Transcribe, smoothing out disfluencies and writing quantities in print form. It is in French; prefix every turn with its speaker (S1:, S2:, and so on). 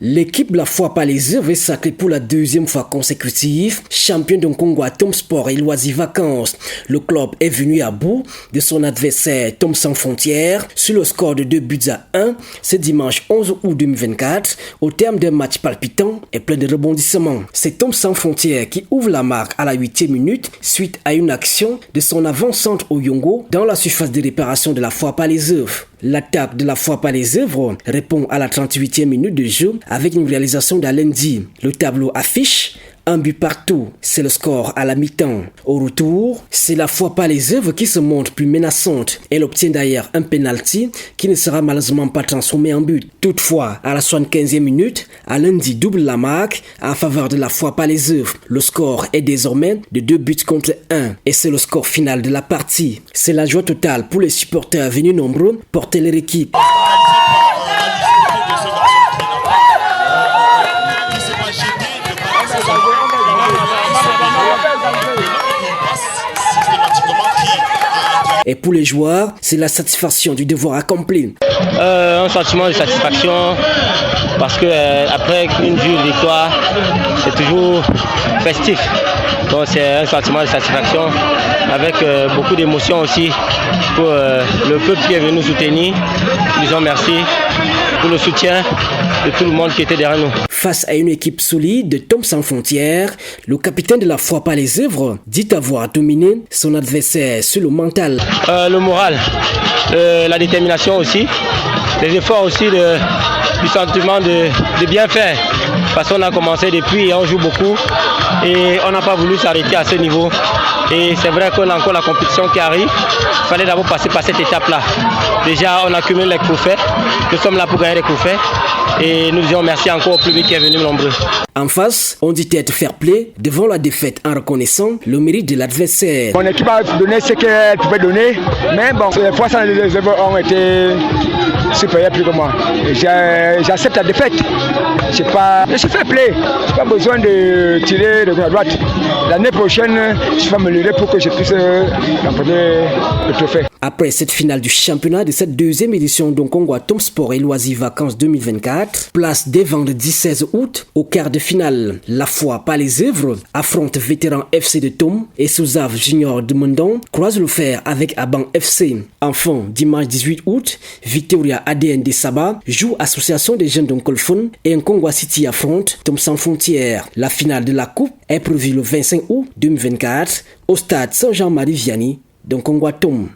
S1: L'équipe de la Foi Palaiseuvre est sacrée pour la deuxième fois consécutive, champion de Congo à Tom Sport et Loisirs Vacances. Le club est venu à bout de son adversaire Tom Sans Frontières sur le score de 2-1 ce dimanche 11 août 2024 au terme d'un match palpitant et plein de rebondissements. C'est Tom Sans Frontières qui ouvre la marque à la 8e minute suite à une action de son avant-centre au Yongo dans la surface de réparation de la Foi Palaiseuvre. L'attaque de la Foi Palaiseuvre répond à la 38e minute de jeu avec une réalisation d'Alendi. Le tableau affiche un but partout, c'est le score à la mi-temps. Au retour, c'est la Foi Palaiseuvre qui se montre plus menaçante. Elle obtient d'ailleurs un penalty qui ne sera malheureusement pas transformé en but. Toutefois, à la 75e minute, Alendi double la marque en faveur de la Foi Palaiseuvre. Le score est désormais de 2-1 et c'est le score final de la partie. C'est la joie totale pour les supporters venus nombreux porter leur équipe. Et pour les joueurs, c'est la satisfaction du devoir accompli.
S2: Un sentiment de satisfaction parce que après une dure victoire, c'est toujours festif. Donc c'est un sentiment de satisfaction avec beaucoup d'émotion aussi pour le peuple qui est venu nous soutenir. Disons merci pour le soutien de tout le monde qui était derrière nous.
S1: Face à une équipe solide de Tom Sans Frontières, le capitaine de la Foi Palaiseuvre dit avoir dominé son adversaire sur le mental.
S2: Le moral, la détermination aussi, les efforts aussi du sentiment de bien faire. Parce qu'on a commencé depuis et on joue beaucoup et on n'a pas voulu s'arrêter à ce niveau. Et c'est vrai qu'on a encore la compétition qui arrive. Il fallait d'abord passer par cette étape-là. Déjà, on accumule les trophées. Nous sommes là pour gagner les trophées. Et nous disons merci encore au public qui est venu nombreux.
S1: En face, on dit être fair play devant la défaite en reconnaissant le mérite de l'adversaire.
S3: Mon équipe a donné ce qu'elle pouvait donner, mais bon, les poissons et les œuvres ont été supérieurs plus que moi. J'accepte la défaite. Je suis fair play. Je n'ai pas besoin de tirer de gauche à droite. L'année prochaine, je vais m'améliorer pour que je puisse remporter le trophée.
S1: Après cette finale du championnat de cette deuxième édition de Congo à Tom Sport et Loisirs Vacances 2024, place dès vendredi 16 août au quart de finale. La Foi Palaiseuvre affronte Vétéran FC de Tom et Souzave Junior de Mondon croise le fer avec Aban FC. Enfin, dimanche 18 août, Victoria ADN de Saba joue Association des jeunes d'Onkolfon et Congo City affronte Tom Sans Frontières. La finale de la coupe est prévue le 25 août 2024 au stade Saint-Jean-Marie Vianney de Congo à Tom.